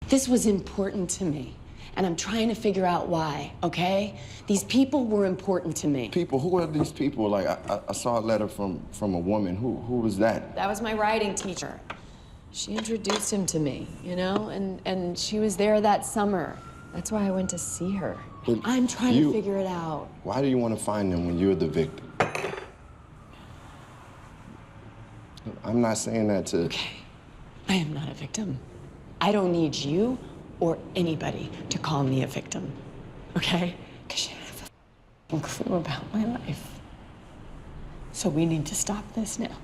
This was important to me, and I'm trying to figure out why, okay? These people were important to me. People? Who are these people? Like, I saw a letter from a woman. Who was that? That was my writing teacher. She introduced him to me, you know, and she was there that summer. That's why I went to see her. But I'm trying to figure it out. Why do you want to find them when you're the victim? I'm not saying that to... Okay, I am not a victim. I don't need you or anybody to call me a victim, okay? Because you don't have a clue about my life. So we need to stop this now.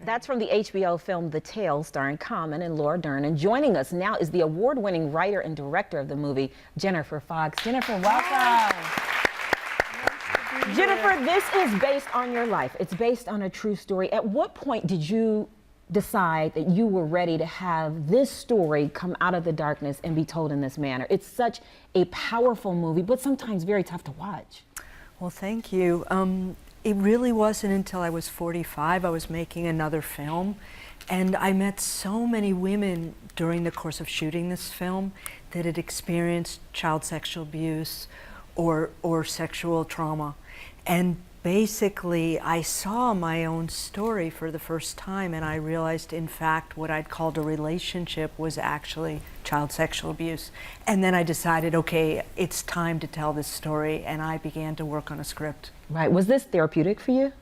That's from the HBO film The Tale, starring Common and Laura Dern. And joining us now is the award-winning writer and director of the movie, Jennifer Fox. Jennifer, welcome. Jennifer, this is based on your life. It's based on a true story. At what point did you decide that you were ready to have this story come out of the darkness and be told in this manner? It's such a powerful movie, but sometimes very tough to watch. Well, thank you. It really wasn't until I was 45, I was making another film, and I met so many women during the course of shooting this film that had experienced child sexual abuse or sexual trauma. And basically, I saw my own story for the first time, and I realized, in fact, what I'd called a relationship was actually child sexual abuse. And then I decided, okay, it's time to tell this story, and I began to work on a script. Right. Was this therapeutic for you?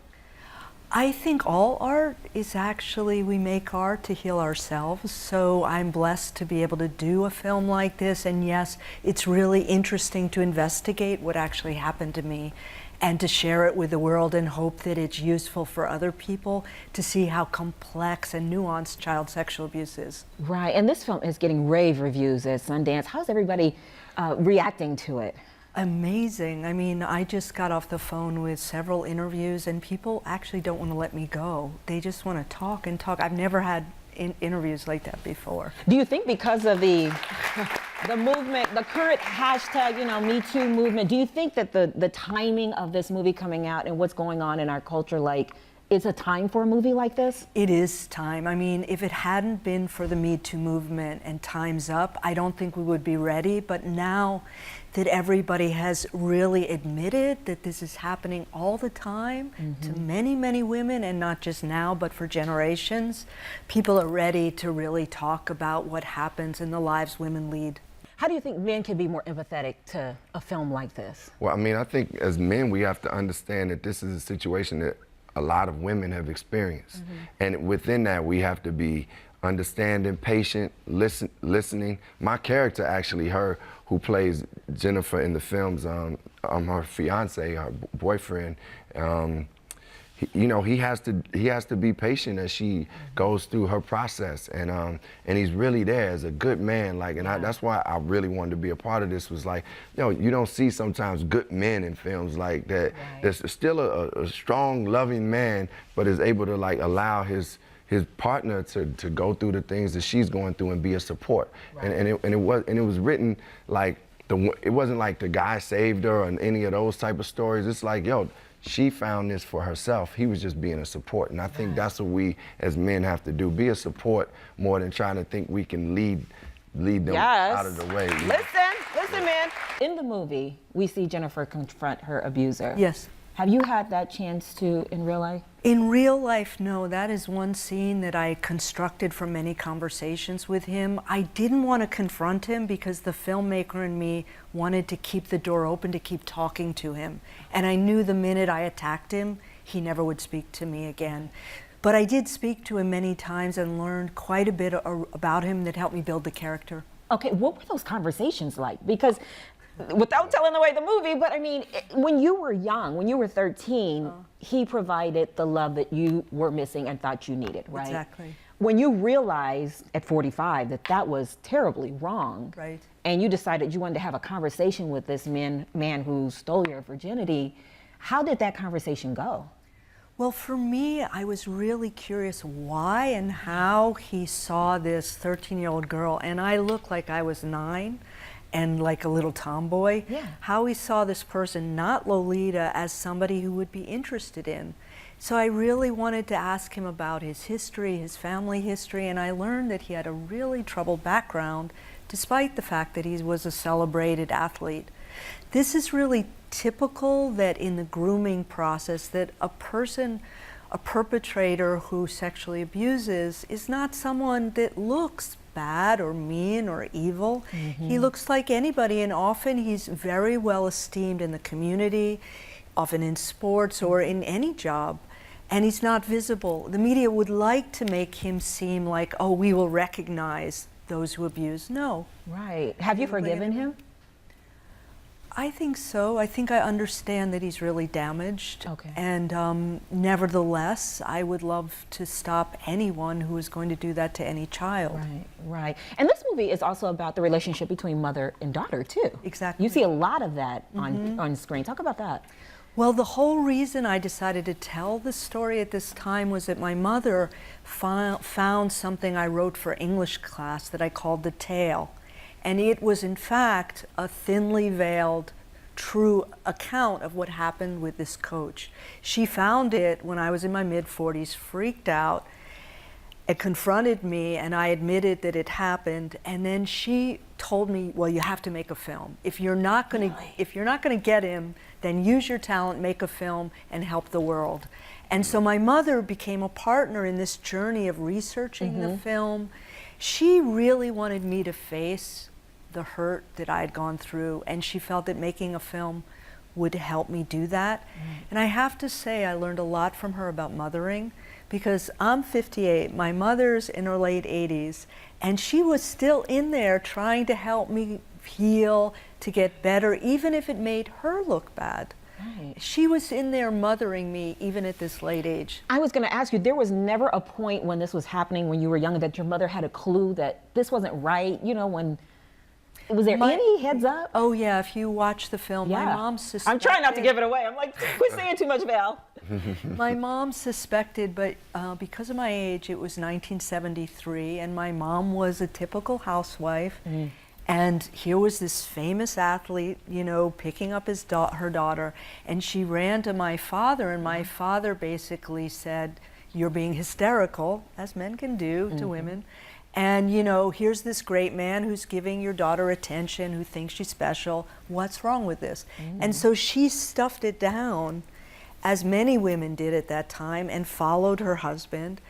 I think all art is actually, we make art to heal ourselves, so I'm blessed to be able to do a film like this, and yes, it's really interesting to investigate what actually happened to me and to share it with the world and hope that it's useful for other people to see how complex and nuanced child sexual abuse is. Right, and this film is getting rave reviews at Sundance. How's everybody reacting to it? Amazing. I mean, I just got off the phone with several interviews, and people actually don't want to let me go. They just want to talk and talk. I've never had interviews like that before. Do you think because of the movement, the current hashtag, you know, Me Too movement, do you think that the timing of this movie coming out and what's going on in our culture, like, it's a time for a movie like this? It is time. I mean, if it hadn't been for the Me Too movement and Time's Up, I don't think we would be ready. But now that everybody has really admitted that this is happening all the time to many, many women, and not just now, but for generations, people are ready to really talk about what happens in the lives women lead. How do you think men can be more empathetic to a film like this? Well, I mean, I think as men, we have to understand that this is a situation that a lot of women have experienced. And within that, we have to be understanding, patient, listening. My character, actually, her who plays Jennifer in the films, her fiance, her boyfriend, you know, he has to be patient as she goes through her process, and he's really there as a good man, like, and that's why I really wanted to be a part of this. Was like, you know, you don't see sometimes good men in films like that. Right. There's still a strong, loving man, but is able to, like, allow his partner to go through the things that she's going through and be a support. Right. And it was written like it wasn't like the guy saved her or any of those type of stories. It's like, yo, she found this for herself. He was just being a support. And I think that's what we as men have to do, be a support more than trying to think we can lead them out of the way. Listen, man. In the movie, we see Jennifer confront her abuser. Yes. Have you had that chance to in real life? In real life, no. That is one scene that I constructed from many conversations with him. I didn't want to confront him because the filmmaker in me wanted to keep the door open to keep talking to him. And I knew the minute I attacked him, he never would speak to me again. But I did speak to him many times and learned quite a bit about him that helped me build the character. Okay, what were those conversations like? Because without telling away the movie, but I mean, when you were young, when you were 13, he provided the love that you were missing and thought you needed, right? Exactly. When you realized at 45 that that was terribly wrong, right, and you decided you wanted to have a conversation with this man who stole your virginity, how did that conversation go? Well, for me, I was really curious why and how he saw this 13-year-old girl, and I looked like I was 9. And like a little tomboy, how he saw this person, not Lolita, as somebody who would be interested in. So I really wanted to ask him about his history, his family history, and I learned that he had a really troubled background, despite the fact that he was a celebrated athlete. This is really typical that in the grooming process that a perpetrator who sexually abuses is not someone that looks bad or mean or evil. He looks like anybody, and often he's very well esteemed in the community, often in sports or in any job, and he's not visible. The media would like to make him seem like, oh, we will recognize those who abuse. No. Right. Have you forgiven him? I think so. I think I understand that he's really damaged. Okay. And nevertheless, I would love to stop anyone who is going to do that to any child. Right, right. And this movie is also about the relationship between mother and daughter, too. Exactly. You see a lot of that on screen. Talk about that. Well, the whole reason I decided to tell this story at this time was that my mother found something I wrote for English class that I called The Tale. And it was, in fact, a thinly veiled, true account of what happened with this coach. She found it when I was in my mid-40s, freaked out. It confronted me, and I admitted that it happened. And then she told me, "Well, you have to make a film. If you're not going to get him, then use your talent, make a film, and help the world." And so my mother became a partner in this journey of researching the film. She really wanted me to face the hurt that I had gone through, and she felt that making a film would help me do that. And I have to say, I learned a lot from her about mothering, because I'm 58, my mother's in her late 80s, and she was still in there trying to help me heal, to get better, even if it made her look bad. Right. She was in there mothering me even at this late age. I was going to ask you, there was never a point when this was happening when you were younger that your mother had a clue that this wasn't right? You know, when... Was there any heads up? Oh yeah, if you watch the film, Yeah. my mom suspected... I'm trying not to give it away. I'm like, we're saying too much, Val. My mom suspected, but because of my age, it was 1973, and my mom was a typical housewife. And here was this famous athlete, you know, picking up her daughter, and she ran to my father, and my father basically said, "You're being hysterical," as men can do to women. And, you know, here's this great man who's giving your daughter attention, who thinks she's special. What's wrong with this? And so she stuffed it down, as many women did at that time, and followed her husband.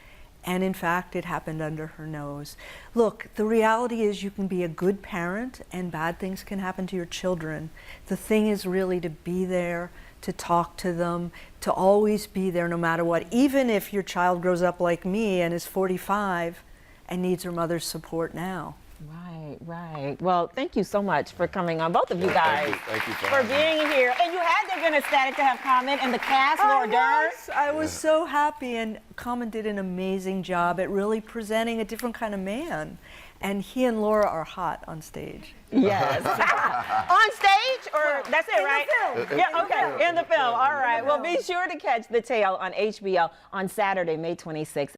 And in fact, it happened under her nose. Look, the reality is you can be a good parent and bad things can happen to your children. The thing is really to be there, to talk to them, to always be there no matter what. Even if your child grows up like me and is 45, and needs her mother's support now. Right, right. Well, thank you so much for coming on, both of you guys. Thank you for being here. And you had to have been ecstatic to have comment and the cast, Laura Dern. I was so happy, and Common did an amazing job at really presenting a different kind of man. And he and Laura are hot on stage. Yes. On stage, or that's it, right? In the film. Yeah, okay, in the film. All right. Well, be sure to catch The Tale on HBO on Saturday, May 26th.